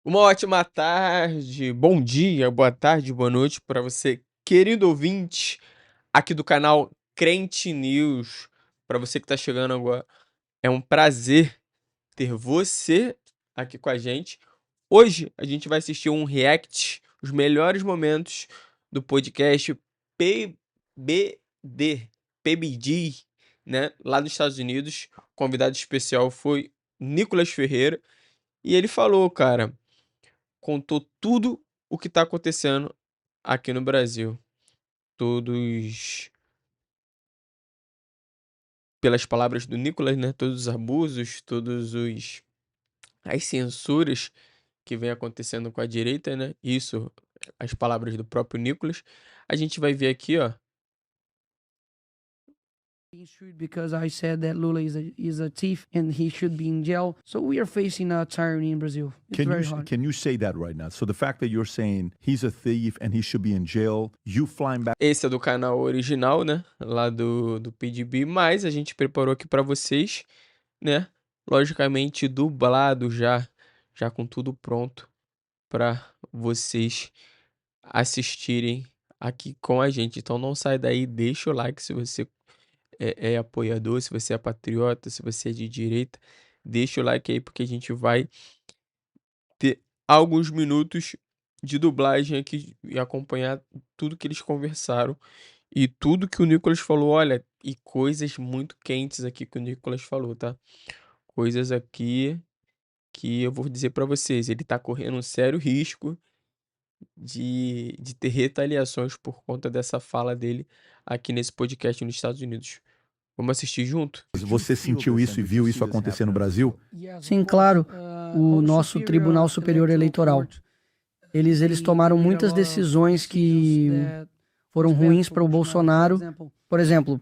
Uma ótima tarde, bom dia, boa tarde, boa noite para você, querido ouvinte, aqui do canal Crente News. Para você que está chegando agora, é um prazer ter você aqui com a gente. Hoje a gente vai assistir um react, os melhores momentos do podcast PBD, PBD, né? Lá dos Estados Unidos. O convidado especial foi Nicolas Ferreira e ele falou, cara. Contou tudo o que está acontecendo aqui no Brasil. Todos, pelas palavras do Nicolas, né? Todos os abusos, todos os as censuras que vem acontecendo com a direita, né? Isso, as palavras do próprio Nicolas. A gente vai ver aqui, ó. Because I said that Lula is a thief and he should be in jail. So we are facing a tyranny in Brazil. It's very hard. Can you say that right now? So the fact that you're saying he's a thief and he should be in jail, you flying back. Esse é do canal original, né? Lá do PDB, mas a gente preparou aqui para vocês, né? Logicamente dublado já com tudo pronto para vocês assistirem aqui com a gente. Então não sai daí, deixa o like se você é apoiador, se você é patriota, se você é de direita, deixa o like aí porque a gente vai ter alguns minutos de dublagem aqui e acompanhar tudo que eles conversaram e tudo que o Nicolas falou. Olha, e coisas muito quentes aqui que o Nicolas falou, tá? Coisas aqui que eu vou dizer pra vocês, ele tá correndo um sério risco de ter retaliações por conta dessa fala dele aqui nesse podcast nos Estados Unidos. Vamos assistir junto? Você sentiu isso e viu isso acontecer no Brasil? Sim, claro. O nosso Tribunal Superior Eleitoral. Eles tomaram muitas decisões que foram ruins para o Bolsonaro. Por exemplo,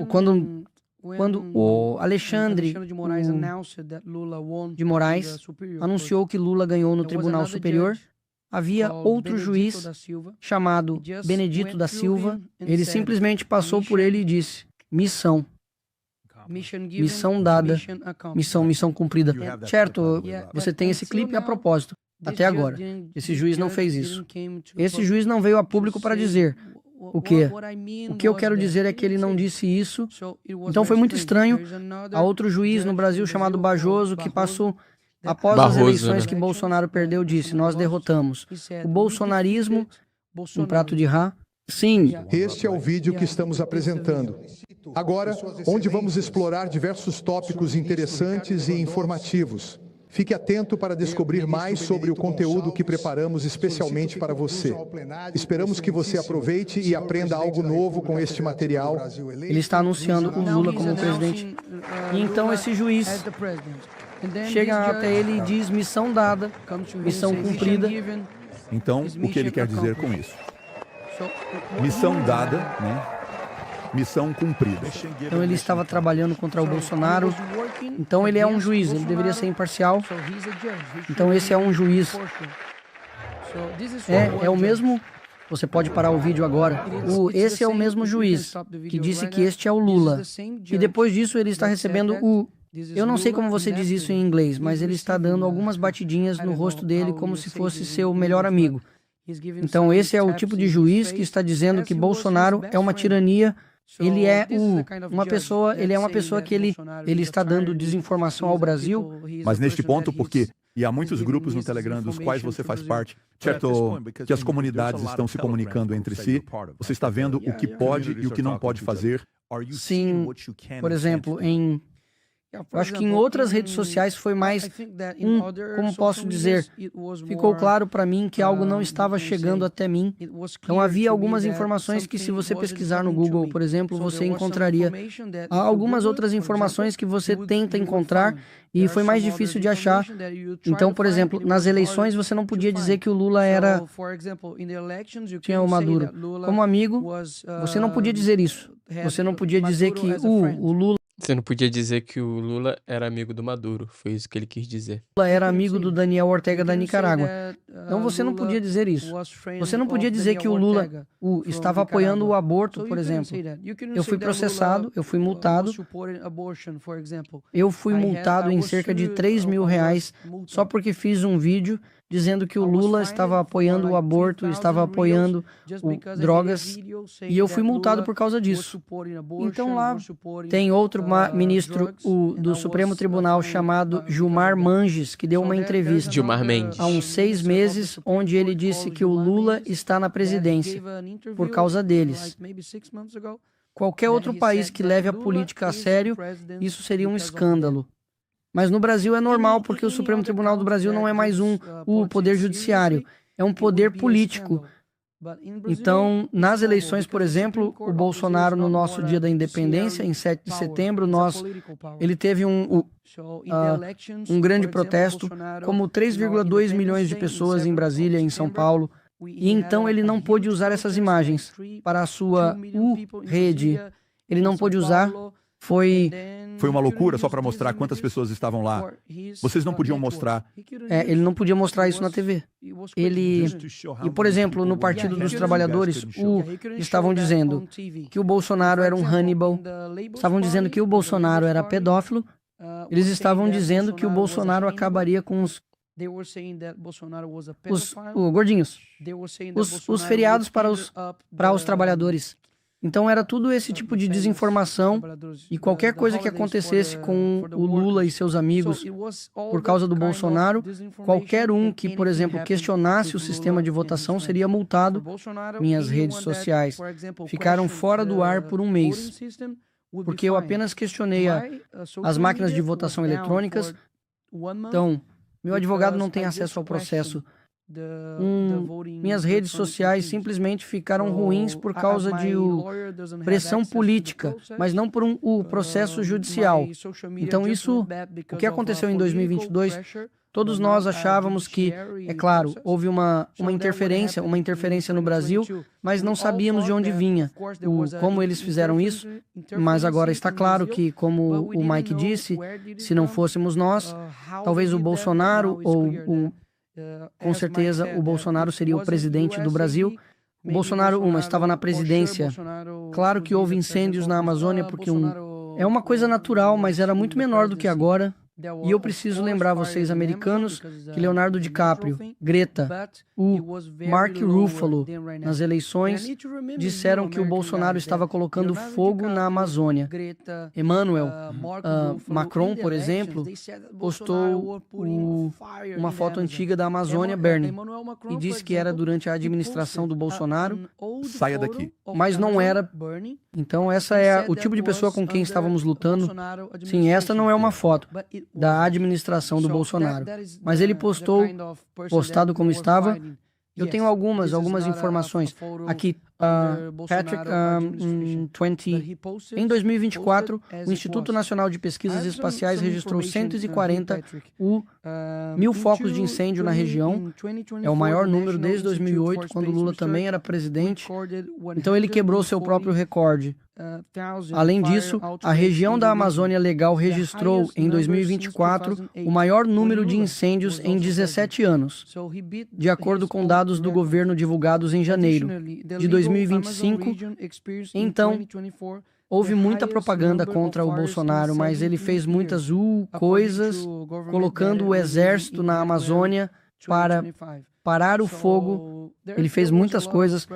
quando o Alexandre de Moraes anunciou que Lula ganhou no Tribunal Superior, havia outro juiz chamado Benedito da Silva. Ele simplesmente passou por ele e disse: missão. Missão dada, missão cumprida. Certo, você tem esse clipe a propósito. Até agora, esse juiz não fez isso. Esse juiz não veio a público para dizer o quê? O que eu quero dizer é que ele não disse isso. Então foi muito estranho. Há outro juiz no Brasil chamado Bajoso que passou após as eleições que Bolsonaro perdeu, disse: nós derrotamos o bolsonarismo, um prato de rá. Sim. Este é o vídeo que estamos apresentando. Agora, onde vamos explorar diversos tópicos interessantes e informativos. Fique atento para descobrir mais sobre o conteúdo que preparamos especialmente para você. Esperamos que você aproveite e aprenda algo novo com este material. Ele está anunciando o Lula como presidente. E então esse juiz chega até ele e diz: missão dada, missão cumprida. Então, o que ele quer dizer com isso? Missão dada, né? Missão cumprida. Então ele estava trabalhando contra o Bolsonaro. Então ele é um juiz, ele deveria ser imparcial. Então esse é um juiz. É o mesmo. Você pode parar o vídeo agora. Esse é o mesmo juiz que disse que este é o Lula. E depois disso ele está recebendo o... Eu não sei como você diz isso em inglês, mas ele está dando algumas batidinhas no rosto dele como se fosse seu melhor amigo. Então esse é o tipo de juiz que está dizendo que Bolsonaro é uma tirania. Ele é uma pessoa que ele está dando desinformação ao Brasil. Mas neste ponto, porque e há muitos grupos no Telegram dos quais você faz parte, certo? Que as comunidades estão se comunicando entre si. Você está vendo o que pode e o que não pode fazer. Sim, por exemplo, eu acho que em outras redes sociais foi mais como posso dizer, ficou claro para mim que algo não estava chegando até mim. Então havia algumas informações que, se você pesquisar no Google, por exemplo, você encontraria. Há algumas outras informações que você tenta encontrar e foi mais difícil de achar. Então, por exemplo, nas eleições você não podia dizer que o Lula era... tinha o Maduro como amigo, você não podia dizer isso. Você não podia dizer que o Lula... Você não podia dizer que o Lula era amigo do Maduro, foi isso que ele quis dizer. Lula era amigo do Daniel Ortega da Nicarágua. Então você não podia dizer isso. Você não podia dizer que o Lula estava apoiando o aborto, por exemplo. Eu fui processado, eu fui multado. Eu fui multado em cerca de R$3.000 só porque fiz um vídeo dizendo que o Lula estava apoiando o aborto, estava apoiando drogas, e eu fui multado por causa disso. Então lá tem outro ministro do Supremo Tribunal chamado Gilmar Mendes, que deu uma entrevista Gilmar Mendes. há uns 6 meses, onde ele disse que o Lula está na presidência por causa deles. Qualquer outro país que leve a política a sério, isso seria um escândalo. Mas no Brasil é normal, porque o Supremo Tribunal do Brasil não é mais o poder judiciário, é um poder político. Então, nas eleições, por exemplo, o Bolsonaro, no nosso dia da independência, em 7 de setembro, ele teve um grande protesto, como 3,2 milhões de pessoas em Brasília, em São Paulo, e então ele não pôde usar essas imagens para a sua rede. Ele não pôde usar, foi uma loucura só para mostrar quantas pessoas estavam lá. Vocês não podiam mostrar. Ele não podia mostrar isso na TV. E, por exemplo, no Partido dos Trabalhadores, estavam dizendo que o Bolsonaro era um Hannibal, estavam dizendo que o Bolsonaro era pedófilo, eles estavam dizendo que o Bolsonaro acabaria com os gordinhos, os feriados para os trabalhadores. Então era tudo esse tipo de desinformação, e qualquer coisa que acontecesse com o Lula e seus amigos por causa do Bolsonaro, qualquer um que, por exemplo, questionasse o sistema de votação seria multado. Minhas redes sociais ficaram fora do ar por um mês, porque eu apenas questionei as máquinas de votação eletrônicas. Então, meu advogado não tem acesso ao processo. Minhas redes sociais simplesmente ficaram ruins por causa de pressão política, mas não por o processo judicial. Então o que aconteceu em 2022, todos nós achávamos que, é claro, houve uma interferência no Brasil, mas não sabíamos de onde vinha, como eles fizeram isso, mas agora está claro que, como o Mike disse, se não fôssemos nós, talvez o Bolsonaro com certeza, o Bolsonaro seria o presidente do Brasil. O Bolsonaro, estava na presidência. Claro que houve incêndios na Amazônia, porque é uma coisa natural, mas era muito menor do que agora. E eu preciso lembrar vocês, americanos, que Leonardo DiCaprio, Greta, Mark Ruffalo, nas eleições, disseram que o Bolsonaro estava colocando fogo na Amazônia. Emmanuel Macron, por exemplo, postou uma foto antiga da Amazônia burning e disse que era durante a administração do Bolsonaro. Saia daqui. Mas não era. Então essa é o tipo de pessoa com quem estávamos lutando. Sim, esta não é uma foto da administração do Bolsonaro, mas ele postado como estava. Eu tenho algumas informações aqui. Patrick 20. Em 2024, o Instituto Nacional de Pesquisas Espaciais registrou 140 mil focos de incêndio na região. É o maior número desde 2008, quando Lula também era presidente. Então ele quebrou seu próprio recorde. Além disso, a região da Amazônia Legal registrou, em 2024, o maior número de incêndios em 17 anos, de acordo com dados do governo divulgados em janeiro de 2025. Então, houve muita propaganda contra o Bolsonaro, mas ele fez muitas coisas, colocando o exército na Amazônia para parar o fogo. Ele fez muitas coisas,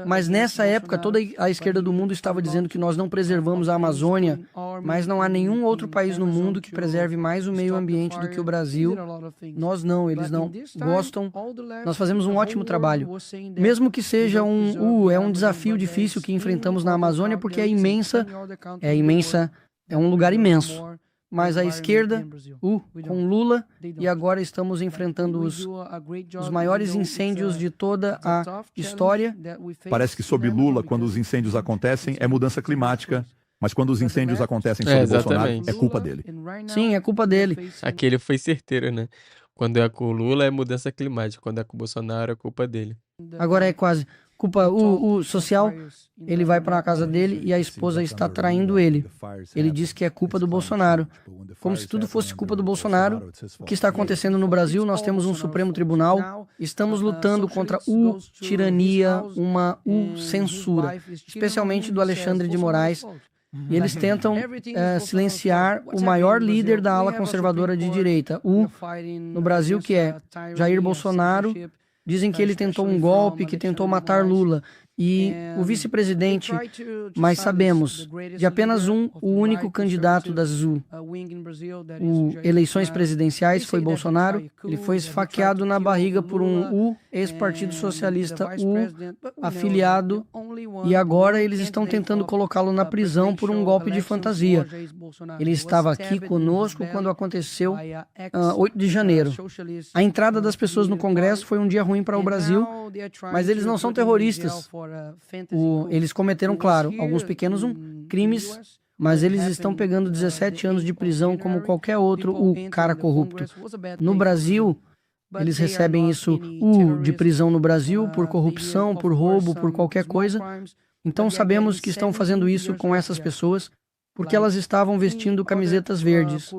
mas nessa época toda a esquerda do mundo estava dizendo que nós não preservamos a Amazônia, mas não há nenhum outro país no mundo que preserve mais o meio ambiente do que o Brasil. Nós não, eles não gostam. Nós fazemos um ótimo trabalho. Mesmo que seja um desafio difícil que enfrentamos na Amazônia, porque é imensa, é um lugar imenso. Mas a esquerda, com Lula, e agora estamos enfrentando os maiores incêndios de toda a história. Parece que sob Lula, quando os incêndios acontecem, é mudança climática, mas quando os incêndios acontecem sob Bolsonaro, é culpa dele. Sim, é culpa dele. Aquele foi certeiro, né? Quando é com o Lula é mudança climática, quando é com o Bolsonaro é culpa dele. Agora é quase culpa o social, ele vai para a casa dele e a esposa está traindo ele. Ele diz que é culpa do Bolsonaro. Como se tudo fosse culpa do Bolsonaro. O que está acontecendo no Brasil? Nós temos um Supremo Tribunal, estamos lutando contra tirania, uma censura, especialmente do Alexandre de Moraes. E eles tentam silenciar o maior líder da ala conservadora de direita, no Brasil, que é Jair Bolsonaro. Dizem que ele tentou um golpe, que tentou matar Lula. E o vice-presidente, mas sabemos, de apenas o único candidato das eleições presidenciais foi Bolsonaro. Ele foi esfaqueado na barriga por um ex-partido socialista, afiliado, e agora eles estão tentando colocá-lo na prisão por um golpe de fantasia. Ele estava aqui conosco quando aconteceu 8 de janeiro. A entrada das pessoas no Congresso foi um dia ruim para o Brasil, mas eles não são terroristas. Eles cometeram, claro, alguns pequenos crimes, mas eles estão pegando 17 anos de prisão como qualquer outro cara corrupto. No Brasil, eles recebem isso de prisão no Brasil por corrupção, por roubo, por qualquer coisa. Então sabemos que estão fazendo isso com essas pessoas porque elas estavam vestindo camisetas verdes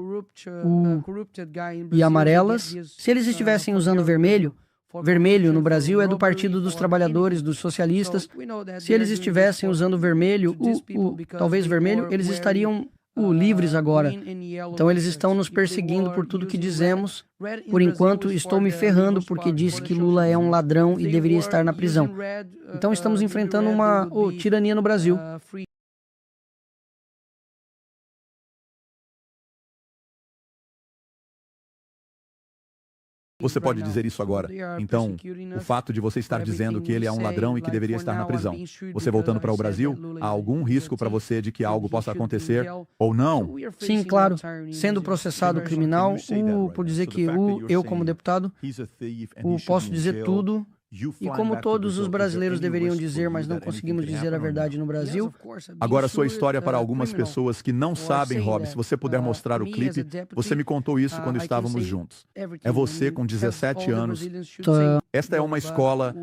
e amarelas. Se eles estivessem usando vermelho, vermelho no Brasil é do Partido dos Trabalhadores, dos socialistas. Se eles estivessem usando vermelho, talvez vermelho, eles estariam livres agora. Então eles estão nos perseguindo por tudo que dizemos. Por enquanto, estou me ferrando porque disse que Lula é um ladrão e deveria estar na prisão. Então estamos enfrentando uma tirania no Brasil. Você pode dizer isso agora. Então, o fato de você estar dizendo que ele é um ladrão e que deveria estar na prisão. Você voltando para o Brasil, há algum risco para você de que algo possa acontecer ou não? Sim, claro. Sendo processado criminal, por dizer que eu, como deputado, posso dizer tudo. E como todos os brasileiros deveriam dizer, mas não conseguimos dizer a verdade no Brasil. Agora, sua história para algumas pessoas que não sabem, Rob, se você puder mostrar o clipe, você me contou isso quando estávamos juntos. É você com 17 anos. Esta é uma escola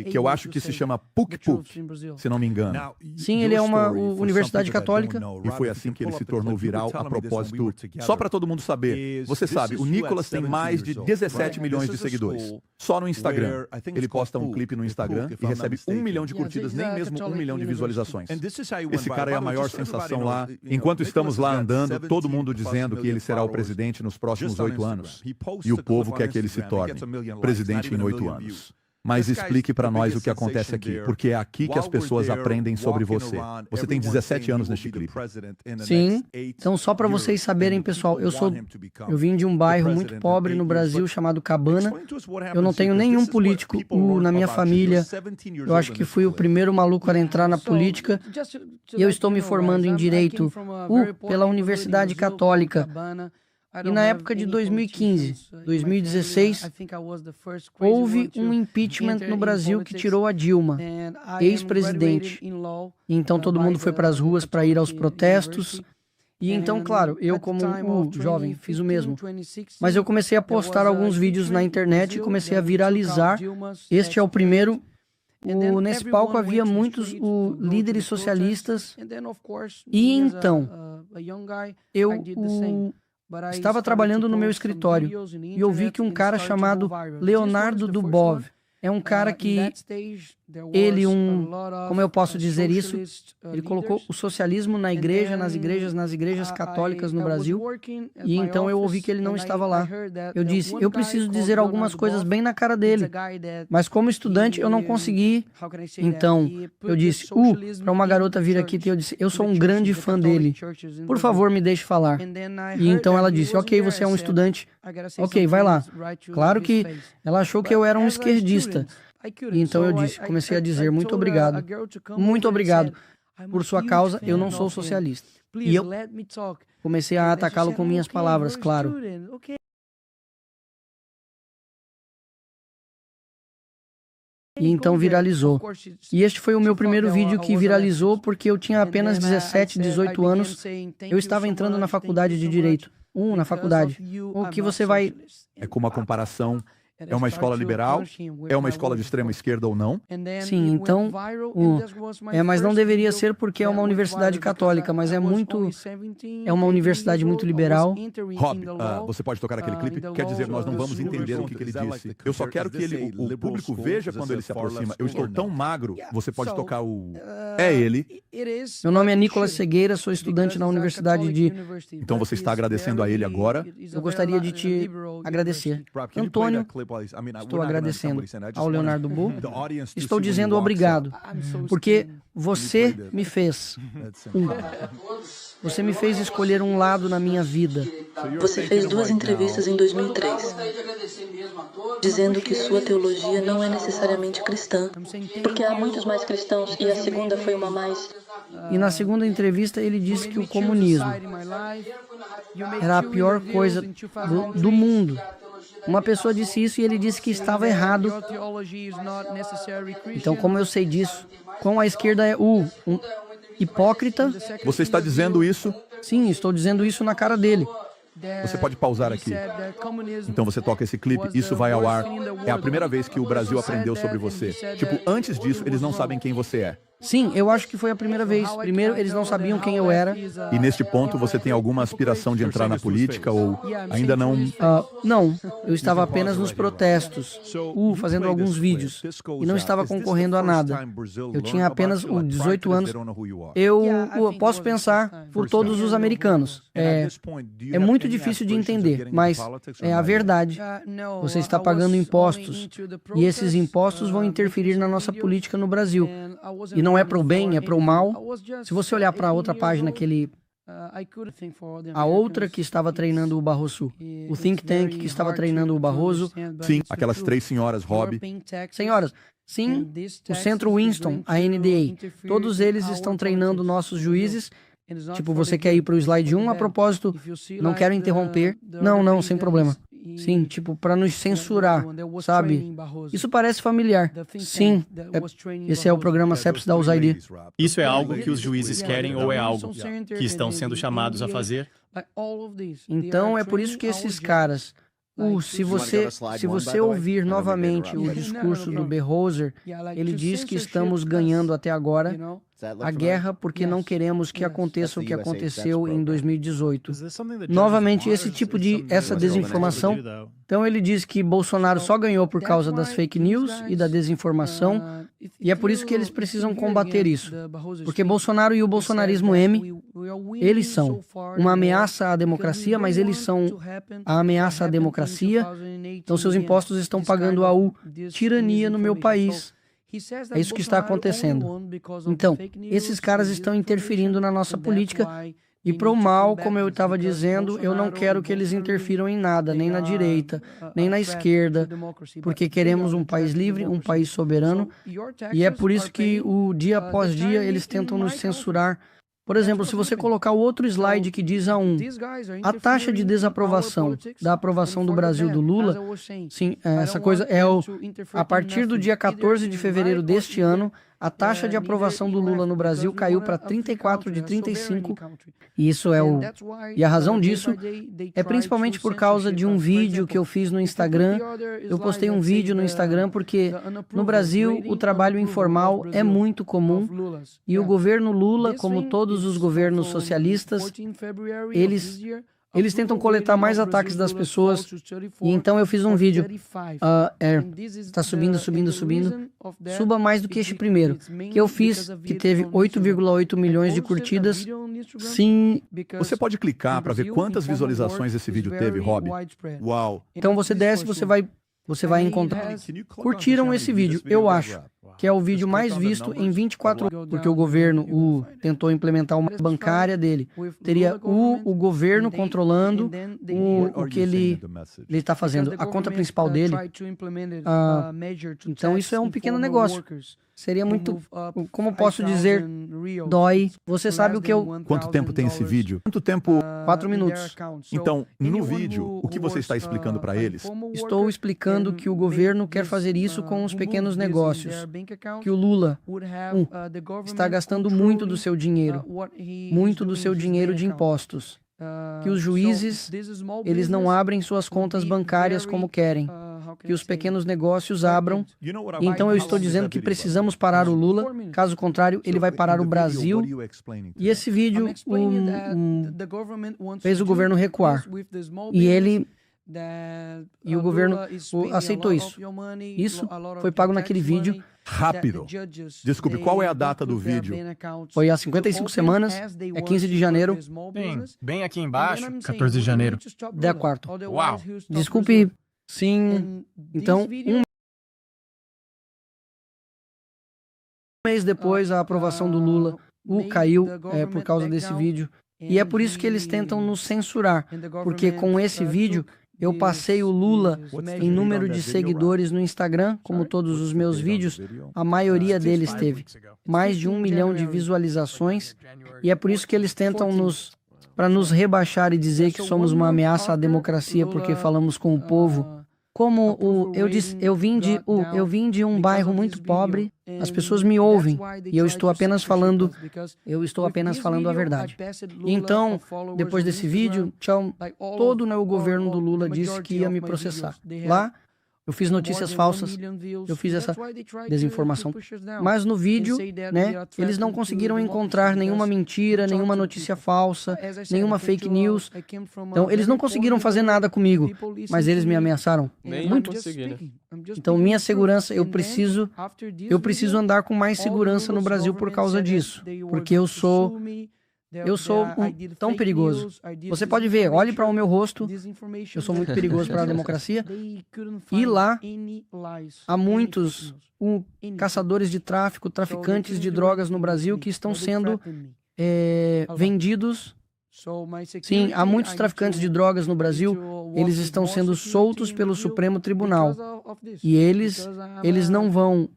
que eu acho que se chama PUC-PUC, se não me engano. Sim, ele é uma universidade católica. E foi assim que ele se tornou viral a propósito. Só para todo mundo saber, você sabe, o Nicholas tem mais de 17 milhões de seguidores. Só no Instagram. Ele posta um clipe no Instagram e recebe 1 milhão de curtidas, nem mesmo 1 milhão de visualizações. Esse cara é a maior sensação lá. Enquanto estamos lá andando, todo mundo dizendo que ele será o presidente nos próximos 8 anos. E o povo quer que ele se torne presidente em 8 anos. Mas explique para nós o que acontece aqui, porque é aqui que as pessoas aprendem sobre você. Você tem 17 anos neste clipe. Sim. Então, só para vocês saberem, pessoal, eu vim de um bairro muito pobre no Brasil chamado Cabana. Eu não tenho nenhum político na minha família. Eu acho que fui o primeiro maluco a entrar na política. E eu estou me formando em Direito pela Universidade Católica. E na época de 2015, 2016, houve um impeachment no Brasil que tirou a Dilma, ex-presidente. E então todo mundo foi para as ruas para ir aos protestos. E então, claro, eu como jovem fiz o mesmo. Mas eu comecei a postar alguns vídeos na internet e comecei a viralizar. Este é o primeiro. Nesse palco havia muitos líderes socialistas. E então, eu estava trabalhando no meu escritório e eu vi que um cara chamado Leonardo Dubov, é um cara que como eu posso dizer isso, ele colocou o socialismo na igreja, nas igrejas católicas no Brasil, e então eu ouvi que ele não estava lá. Eu disse, eu preciso dizer algumas coisas bem na cara dele, mas como estudante eu não consegui. Então eu disse, para uma garota vir aqui, eu disse, eu sou um grande fã dele, por favor me deixe falar. E então ela disse, ok, você é um estudante, ok, vai lá. Claro que ela achou que eu era um esquerdista. E então eu disse, comecei a dizer, muito obrigado por sua causa, eu não sou socialista. E eu comecei a atacá-lo com minhas palavras, claro. E então viralizou. E este foi o meu primeiro vídeo que viralizou porque eu tinha apenas 17, 18 anos. Eu estava entrando na faculdade de Direito. Na faculdade. O que você vai... É como a comparação É uma escola liberal? É uma escola de extrema esquerda ou não? Sim, então, mas não deveria ser porque é uma universidade católica, mas é uma universidade muito liberal. Rob, você pode tocar aquele clipe? Quer dizer, nós não vamos entender o que ele disse. Eu só quero que o público veja quando ele se aproxima. Eu estou tão magro, você pode tocar o... É ele. Meu nome é Nicolas Cegueira, sou estudante na Universidade de... Então você está agradecendo a ele agora? Eu gostaria de te agradecer. Antônio, estou agradecendo ao Leonardo Bull. Estou dizendo obrigado, porque você me fez. Você me fez escolher um lado na minha vida. Você fez 2 entrevistas em 2003, dizendo que sua teologia não é necessariamente cristã, porque há muitos mais cristãos e a segunda foi uma mais... E na segunda entrevista ele disse que o comunismo era a pior coisa do mundo. Uma pessoa disse isso e ele disse que estava errado. Então, como eu sei disso? Com a esquerda é hipócrita. Você está dizendo isso? Sim, estou dizendo isso na cara dele. Você pode pausar aqui. Então você toca esse clipe, isso vai ao ar. É a primeira vez que o Brasil aprendeu sobre você. Tipo, antes disso, eles não sabem quem você é. Sim, eu acho que foi a primeira vez. Primeiro, eles não sabiam quem eu era. E neste ponto, você tem alguma aspiração de entrar na política ou ainda não? Não, eu estava apenas nos protestos, fazendo alguns vídeos, e não estava concorrendo a nada. Eu tinha apenas 18 anos. Eu posso pensar por todos os americanos. É muito difícil de entender, mas é a verdade. Você está pagando impostos, e esses impostos vão interferir na nossa política no Brasil. E não é para o bem, é para o mal. Se você olhar para a outra página, a outra que estava treinando o Barroso, o think tank que estava treinando o Barroso. Sim, aquelas 3 senhoras, Rob. Senhoras, sim, o Centro Winston, a NDA, todos eles estão treinando nossos juízes. Tipo, você quer ir para o slide 1? A propósito, não quero interromper. Não, sem problema. Sim, tipo, para nos censurar, sabe? Isso parece familiar. Sim, esse é o programa CEPS da USAID. Isso é algo que os juízes querem ou é algo que estão sendo chamados a fazer? Então, é por isso que esses caras... se você ouvir novamente o discurso do Berroser, ele diz que estamos ganhando até agora a guerra porque não queremos que aconteça o que aconteceu em 2018. Novamente, essa desinformação. Então ele diz que Bolsonaro só ganhou por causa das fake news e da desinformação, e é por isso que eles precisam combater isso. Porque Bolsonaro e o bolsonarismo M, eles são uma ameaça à democracia, mas eles são a ameaça à democracia. Então seus impostos estão pagando a tirania no meu país. É isso que está acontecendo. Então, esses caras estão interferindo na nossa política e pro mal, como eu estava dizendo, eu não quero que eles interfiram em nada, nem na direita, nem na esquerda, porque queremos um país livre, um país soberano, e é por isso que dia após dia eles tentam nos censurar. Por exemplo, se você colocar o outro slide que diz a taxa de desaprovação da aprovação do Brasil do Lula, sim, essa coisa a partir do dia 14 de fevereiro deste ano, a taxa de aprovação do Lula no Brasil caiu para 34 de 35, e e a razão disso é principalmente por causa de um vídeo que eu fiz no Instagram. Eu postei um vídeo no Instagram porque no Brasil o trabalho informal é muito comum e o governo Lula, como todos os governos socialistas, eles tentam coletar mais ataques das pessoas. E então eu fiz um vídeo. Está subindo. Suba mais do que este primeiro. Que eu fiz, que teve 8,8 milhões de curtidas. Sim. Você pode clicar para ver quantas visualizações esse vídeo teve, Rob? Uau. Então você desce, você vai encontrar. Curtiram esse vídeo, eu acho, que é o vídeo mais visto em 24 horas, porque o governo tentou implementar uma bancária dele. Teria o governo controlando o que ele está fazendo. A conta principal dele. Então isso é um pequeno negócio. Seria muito, como posso dizer, dói. Você sabe o que eu... Quanto tempo tem esse vídeo? Quanto tempo? 4 minutos. Então, no vídeo, o que você está explicando para eles? Estou explicando que o governo quer fazer isso com os pequenos negócios. Que o Lula está gastando muito do seu dinheiro. Muito do seu dinheiro de impostos. Que os juízes, eles não abrem suas contas bancárias como querem. que os pequenos negócios abram. Então eu estou dizendo que precisamos parar o Lula, caso contrário, ele vai parar o Brasil. E esse vídeo fez o governo recuar. E o governo aceitou isso. Isso foi pago naquele vídeo. Rápido. Desculpe, qual é a data do vídeo? Foi há 55 semanas, é 15 de janeiro. Bem aqui embaixo, 14 de janeiro. De acordo. Uau! Desculpe, sim. Então, um mês depois, a aprovação do Lula caiu por causa desse vídeo. E é por isso que eles tentam nos censurar, porque com esse vídeo eu passei o Lula em número de seguidores no Instagram, como todos os meus vídeos, a maioria deles teve mais de 1 milhão de visualizações, e é por isso que eles tentam para nos rebaixar e dizer que somos uma ameaça à democracia porque falamos com o povo. Como eu disse, eu vim de um bairro muito pobre, as pessoas me ouvem e eu estou apenas falando a verdade. Então, depois desse vídeo, todo o governo do Lula disse que ia me processar. Lá, eu fiz notícias falsas, eu fiz essa desinformação. Mas no vídeo, eles não conseguiram encontrar nenhuma mentira, nenhuma notícia falsa, nenhuma fake news. Então, eles não conseguiram fazer nada comigo, mas eles me ameaçaram muito. Então, minha segurança, eu preciso andar com mais segurança no Brasil por causa disso, porque eu sou tão perigoso. Você pode ver, olhe para o meu rosto, eu sou muito perigoso para a democracia. E lá, há muitos caçadores de tráfico, traficantes de drogas no Brasil que estão sendo vendidos. Sim, há muitos traficantes de drogas no Brasil, eles estão sendo soltos pelo Supremo Tribunal. E eles não vão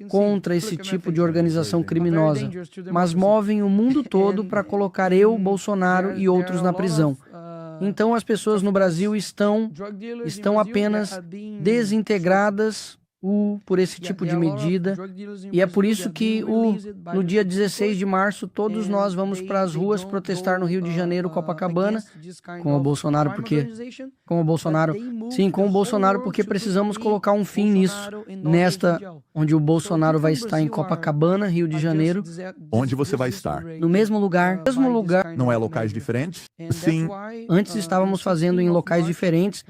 contra esse tipo de organização criminosa, mas movem o mundo todo para colocar eu, Bolsonaro e outros na prisão. Então as pessoas no Brasil estão apenas desintegradas por esse tipo de medida, e é por isso que no dia 16 de março todos nós vamos para as ruas protestar no Rio de Janeiro, Copacabana, com o Bolsonaro, porque precisamos colocar um fim nisso, onde o Bolsonaro vai estar em Copacabana, Rio de Janeiro. Onde você vai estar? No mesmo lugar. Não é locais diferentes? Sim. Antes estávamos fazendo em locais diferentes.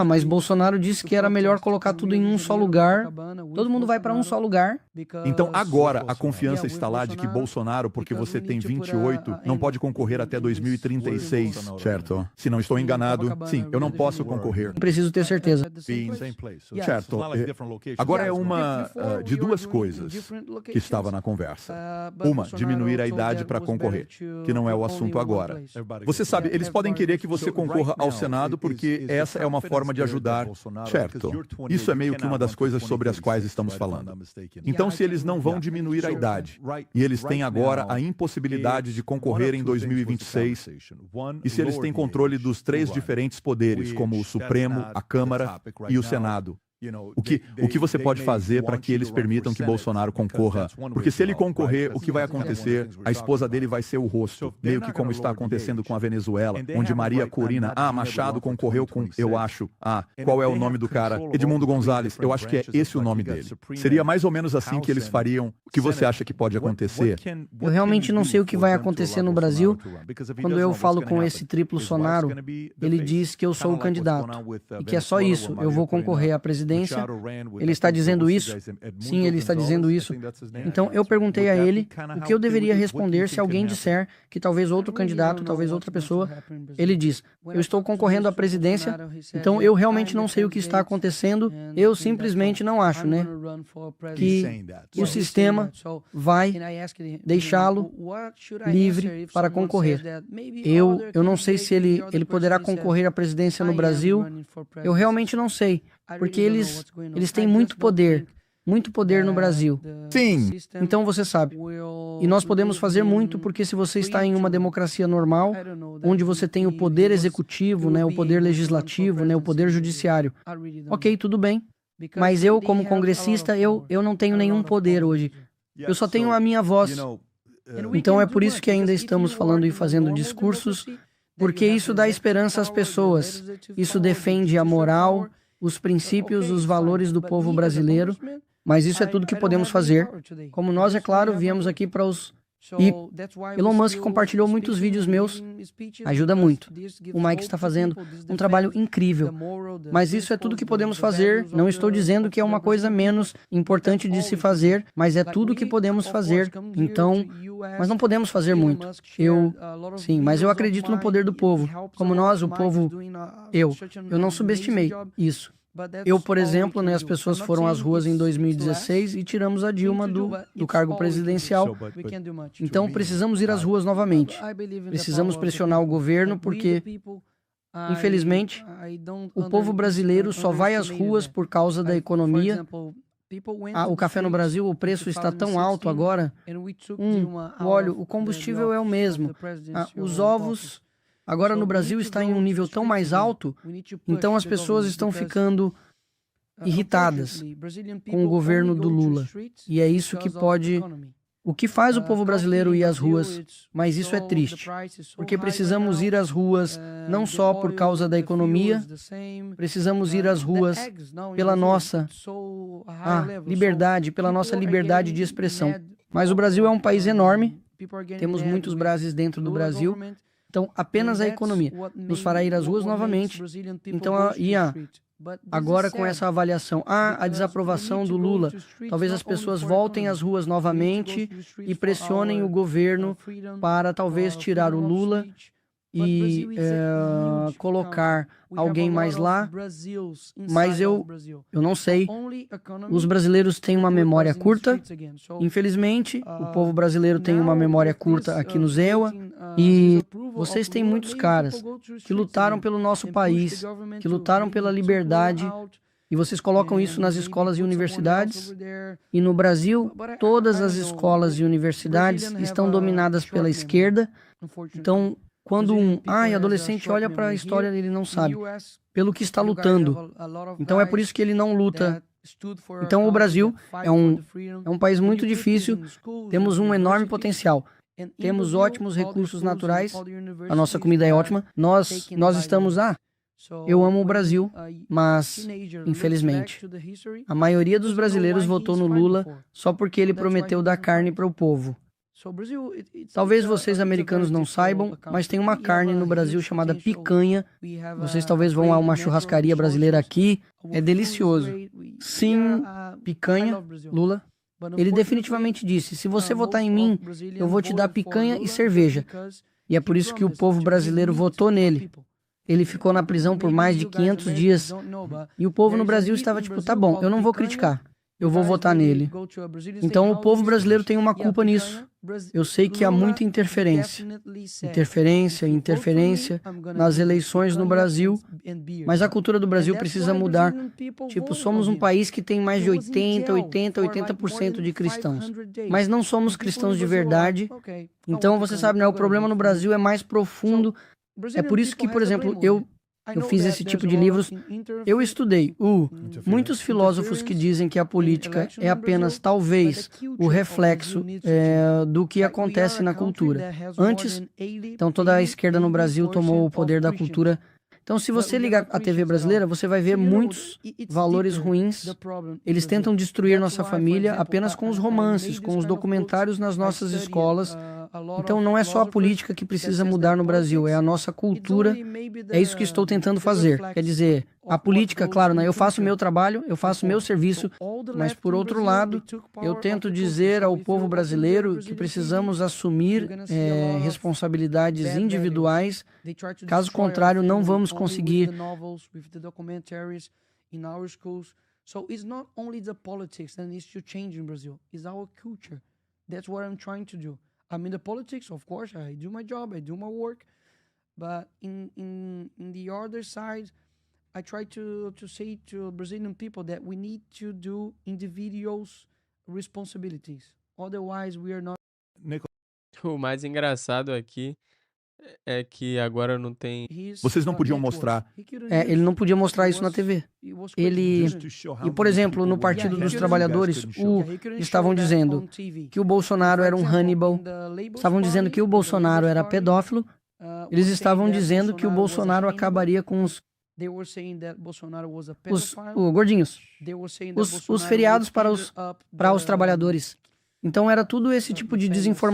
Mas Bolsonaro disse que era melhor colocar tudo em um só lugar. Todo mundo vai para um só lugar. Então agora a confiança está lá de que Bolsonaro, porque você tem 28, não pode concorrer até 2036, certo? Se não estou enganado, sim, eu não posso concorrer. Preciso ter certeza. Certo. Agora é uma de duas coisas que estava na conversa. Uma, diminuir a idade para concorrer, que não é o assunto agora. Você sabe, eles podem querer que você concorra ao Senado porque essa é uma forma de ajudar, certo? Isso é meio que uma das coisas sobre as quais estamos falando. Então, se eles não vão diminuir a idade, e eles têm agora a impossibilidade de concorrer em 2026, e se eles têm controle dos 3 diferentes poderes, como o Supremo, a Câmara e o Senado, o que você pode fazer para que eles permitam que Bolsonaro concorra? Porque se ele concorrer, o que vai acontecer? A esposa dele vai ser o rosto, meio que como está acontecendo com a Venezuela, onde Maria Corina, Machado concorreu com, eu acho, qual é o nome do cara? Edmundo Gonzalez, eu acho que é esse o nome dele. Seria mais ou menos assim que eles fariam. O que você acha que pode acontecer? Eu realmente não sei o que vai acontecer no Brasil. Quando eu falo com esse triplo Sonaro, ele diz que eu sou o candidato e que é só isso, eu vou concorrer à presidência. Ele está dizendo isso? Sim, ele está dizendo isso. Então eu perguntei a ele o que eu deveria responder se alguém disser que talvez outro candidato, talvez outra pessoa. Ele diz, eu estou concorrendo à presidência, então eu realmente não sei o que está acontecendo, eu simplesmente não acho, que o sistema vai deixá-lo livre para concorrer. Eu não sei se ele poderá concorrer à presidência no Brasil, eu realmente não sei. Porque eles têm muito poder no Brasil. Sim. Então você sabe. E nós podemos fazer muito porque se você está em uma democracia normal, onde você tem o poder executivo, o poder legislativo, o poder judiciário. Ok, tudo bem. Mas eu, como congressista, eu não tenho nenhum poder hoje. Eu só tenho a minha voz. Então é por isso que ainda estamos falando e fazendo discursos porque isso dá esperança às pessoas. Isso defende a moral, os princípios, os valores do povo brasileiro, mas isso é tudo que podemos fazer. Como nós, é claro, viemos aqui para os... E Elon Musk compartilhou muitos vídeos meus, ajuda muito. O Mike está fazendo um trabalho incrível, mas isso é tudo que podemos fazer. Não estou dizendo que é uma coisa menos importante de se fazer, mas é tudo que podemos fazer. Então, mas não podemos fazer muito. Sim, mas eu acredito no poder do povo. Como nós, o povo, eu não subestimei isso. Eu, por exemplo, as pessoas foram às ruas em 2016 e tiramos a Dilma do cargo presidencial. Então, precisamos ir às ruas novamente. Precisamos pressionar o governo porque, infelizmente, o povo brasileiro só vai às ruas por causa da economia. O café no Brasil, o preço está tão alto agora. O óleo, o combustível é o mesmo. Os ovos... Agora no Brasil está em um nível tão mais alto, então as pessoas estão ficando irritadas com o governo do Lula. E é isso que pode... O que faz o povo brasileiro ir às ruas, mas isso é triste, porque precisamos ir às ruas não só por causa da economia, precisamos ir às ruas pela nossa liberdade, pela nossa liberdade de expressão. Mas o Brasil é um país enorme, temos muitos Brasis dentro do Brasil, então apenas a economia nos fará ir às ruas novamente. Então, agora com essa avaliação, a desaprovação do Lula, talvez as pessoas voltem às ruas novamente e pressionem o governo para talvez tirar o Lula e colocar alguém mais lá, mas eu não sei. Os brasileiros têm uma memória curta, infelizmente, o povo brasileiro tem uma memória curta aqui no ZEWA, e vocês têm muitos caras que lutaram pelo nosso país, que lutaram pela liberdade, e vocês colocam isso nas escolas e universidades, e no Brasil, todas as escolas e universidades estão dominadas pela esquerda. Então, quando adolescente olha para a história, ele não sabe pelo que está lutando. Então é por isso que ele não luta. Então o Brasil é um país muito difícil, temos um enorme potencial. Temos ótimos recursos naturais, a nossa comida é ótima. Nós estamos... eu amo o Brasil, mas, infelizmente, a maioria dos brasileiros votou no Lula só porque ele prometeu dar carne para o povo. Talvez vocês americanos não saibam, mas tem uma carne no Brasil chamada picanha. Vocês talvez vão a uma churrascaria brasileira aqui. É delicioso. Sim, picanha, Lula. Ele definitivamente disse, se você votar em mim, eu vou te dar picanha e cerveja. E é por isso que o povo brasileiro votou nele. Ele ficou na prisão por mais de 500 dias. E o povo no Brasil estava tipo, tá bom, eu não vou criticar. Eu vou votar nele. Então o povo brasileiro tem uma culpa nisso. Eu sei que há muita interferência nas eleições no Brasil, mas a cultura do Brasil precisa mudar. Tipo, somos um país que tem mais de 80% de cristãos, mas não somos cristãos de verdade. Então, você sabe, o problema no Brasil é mais profundo. É por isso que, por exemplo, eu fiz esse tipo de livros. Eu estudei muitos filósofos que dizem que a política é apenas, talvez, o reflexo do que acontece na cultura. Antes, então toda a esquerda no Brasil tomou o poder da cultura. Então, se você ligar a TV brasileira, você vai ver muitos valores ruins. Eles tentam destruir nossa família apenas com os romances, com os documentários nas nossas escolas. Então, não é só a política que precisa mudar no Brasil, é a nossa cultura. É isso que estou tentando fazer. Quer dizer, a política, claro, eu faço o meu trabalho, eu faço o meu serviço, mas, por outro lado, eu tento dizer ao povo brasileiro que precisamos assumir responsabilidades individuais. Caso contrário, não vamos conseguir. So it's not only the politics that needs to change in Brazil, it's our culture. That's what I'm trying to do. I'm in the politics, of course, I do my job, I do my work, but in the other side, I try to say to Brazilian people that we need to do individuals' responsibilities. Otherwise, we are not... O mais engraçado aqui é que agora não tem... Vocês não podiam mostrar. Ele não podia mostrar isso na TV. E, por exemplo, no Partido dos Trabalhadores, estavam dizendo que o Bolsonaro era um Hannibal, estavam dizendo que o Bolsonaro era pedófilo, Eles estavam dizendo que o Bolsonaro acabaria com os gordinhos, os feriados para os trabalhadores. Então era tudo esse tipo de desinformação